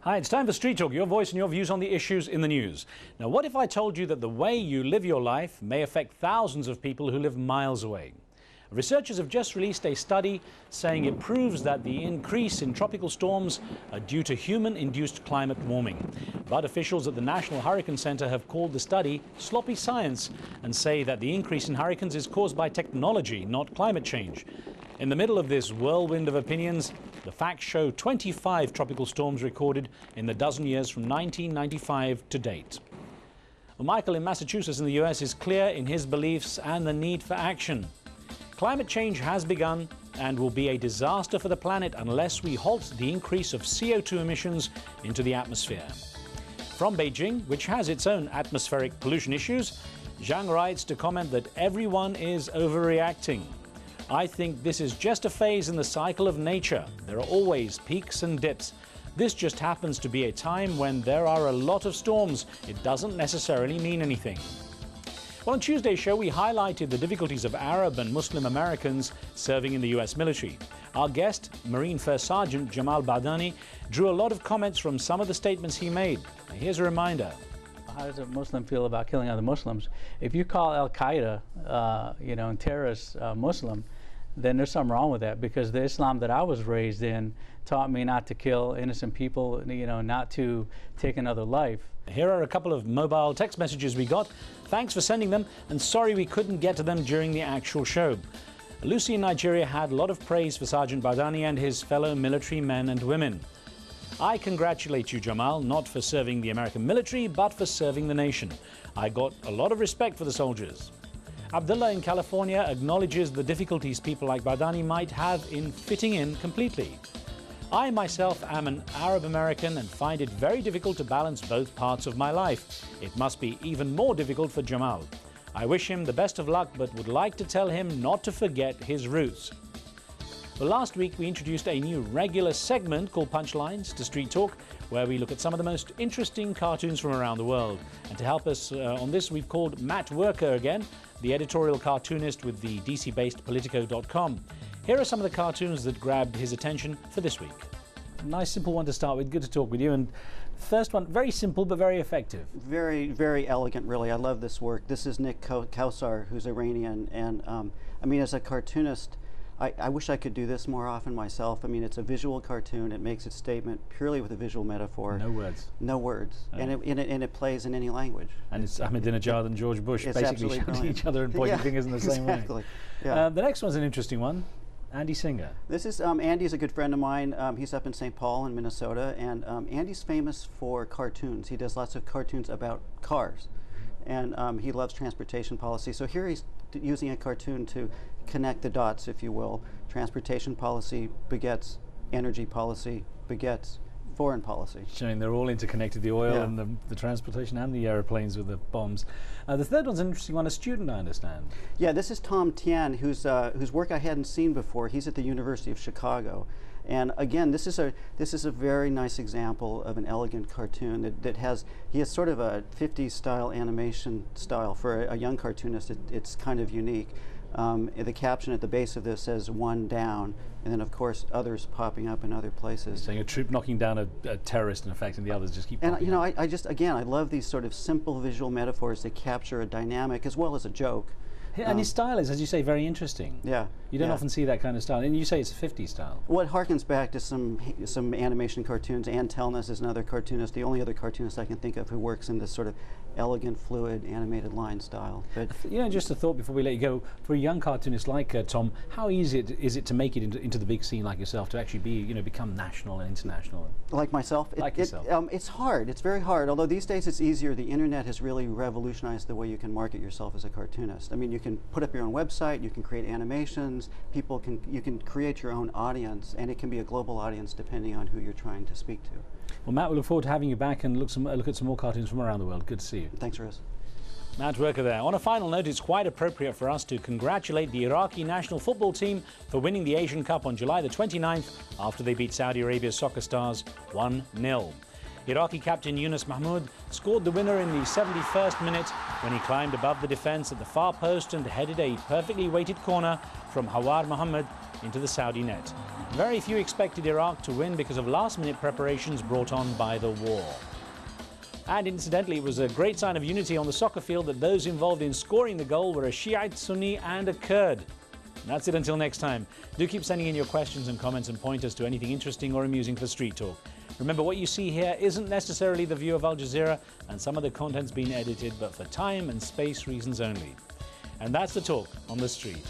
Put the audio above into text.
Hi, it's time for Street Talk, your voice and your views on the issues in the news. Now, what if I told you that the way you live your life may affect thousands of people who live miles away? Researchers have just released a study saying it proves that the increase in tropical storms are due to human-induced climate warming. But officials at the National Hurricane Center have called the study sloppy science and say that the increase in hurricanes is caused by technology, not climate change. In the middle of this whirlwind of opinions, the facts show 25 tropical storms recorded in the dozen years from 1995 to date. Well, Michael in Massachusetts in the US is clear in his beliefs and the need for action. Climate change has begun and will be a disaster for the planet unless we halt the increase of CO2 emissions into the atmosphere. From Beijing, which has its own atmospheric pollution issues, Zhang writes to comment that everyone is overreacting. I think this is just a phase in the cycle of nature. There are always peaks and dips. This just happens to be a time when there are a lot of storms. It doesn't necessarily mean anything. Well, on Tuesday's show, we highlighted the difficulties of Arab and Muslim Americans serving in the U.S. military. Our guest, Marine First Sergeant Jamal Badani, drew a lot of comments from some of the statements he made. Here's a reminder. How does a Muslim feel about killing other Muslims? If you call Al-Qaeda, and terrorists Muslim, then there's something wrong with that, because the Islam that I was raised in taught me not to kill innocent people, not to take another life. Here are a couple of mobile text messages we got. Thanks for sending them, and sorry we couldn't get to them during the actual show. Lucy in Nigeria had a lot of praise for Sergeant Badani and his fellow military men and women. I congratulate you, Jamal, not for serving the American military, but for serving the nation. I got a lot of respect for the soldiers. Abdullah in California acknowledges the difficulties people like Badani might have in fitting in completely. I myself am an Arab American and find it very difficult to balance both parts of my life. It must be even more difficult for Jamal. I wish him the best of luck, but would like to tell him not to forget his roots. Well, last week we introduced a new regular segment called Punchlines to Street Talk, where we look at some of the most interesting cartoons from around the world. And to help us on this, we've called Matt Wuerker again, the editorial cartoonist with the DC-based Politico.com. Here are some of the cartoons that grabbed his attention for this week. Nice simple one to start with. Good to talk with you. And first one, very simple but very effective. Very, very elegant, really. I love this work. This is Nick Kausar, who's Iranian. And as a cartoonist, I wish I could do this more often myself. It's a visual cartoon. It makes its statement purely with a visual metaphor. No words. No words. And it plays in any language. And it's Ahmadinejad and George Bush it's basically shouting at each other and pointing fingers in the same exactly. way. Yeah. The next one's an interesting one. Andy Singer. This is Andy's a good friend of mine. He's up in St. Paul in Minnesota, and Andy's famous for cartoons. He does lots of cartoons about cars, and he loves transportation policy. So here he's using a cartoon to connect the dots, if you will. Transportation policy begets energy policy, begets foreign policy. Showing they're all interconnected, the oil and the transportation and the aeroplanes with the bombs. The third one's an interesting one, a student, I understand. Yeah, this is Tom Tian, whose work I hadn't seen before. He's at the University of Chicago. And again, this is a very nice example of an elegant cartoon he has sort of a 50s style animation style. For a young cartoonist, it's kind of unique. The caption at the base of this says "one down," and then of course others popping up in other places. Saying a troop knocking down a terrorist, in effect, and the others just keep popping up. I love these sort of simple visual metaphors that capture a dynamic as well as a joke. And his style is, as you say, very interesting. Yeah. You don't often see that kind of style. And you say it's a 50s style. Well, it harkens back to some animation cartoons. Ann Telness is another cartoonist, the only other cartoonist I can think of who works in this sort of elegant, fluid, animated line style. But just a thought before we let you go. For a young cartoonist like Tom, how easy is it to make it into the big scene like yourself, to actually be, become national and international? Like myself? It's hard. It's very hard. Although these days it's easier. The internet has really revolutionized the way you can market yourself as a cartoonist. You can put up your own website, you can create animations, you can create your own audience, and it can be a global audience depending on who you're trying to speak to. Well, Matt, we look forward to having you back and look at some more cartoons from around the world. Good to see you. Thanks, Riz. Matt Wuerker there. On a final note, it's quite appropriate for us to congratulate the Iraqi national football team for winning the Asian Cup on July the 29th after they beat Saudi Arabia's soccer stars 1-0. Iraqi captain Yunus Mahmoud scored the winner in the 71st minute when he climbed above the defence at the far post and headed a perfectly weighted corner from Hawar Mohammed into the Saudi net. Very few expected Iraq to win because of last-minute preparations brought on by the war. And incidentally, it was a great sign of unity on the soccer field that those involved in scoring the goal were a Shiite, Sunni and a Kurd. And that's it until next time. Do keep sending in your questions and comments and pointers to anything interesting or amusing for Street Talk. Remember, what you see here isn't necessarily the view of Al Jazeera, and some of the content's been edited, but for time and space reasons only. And that's the talk on the street.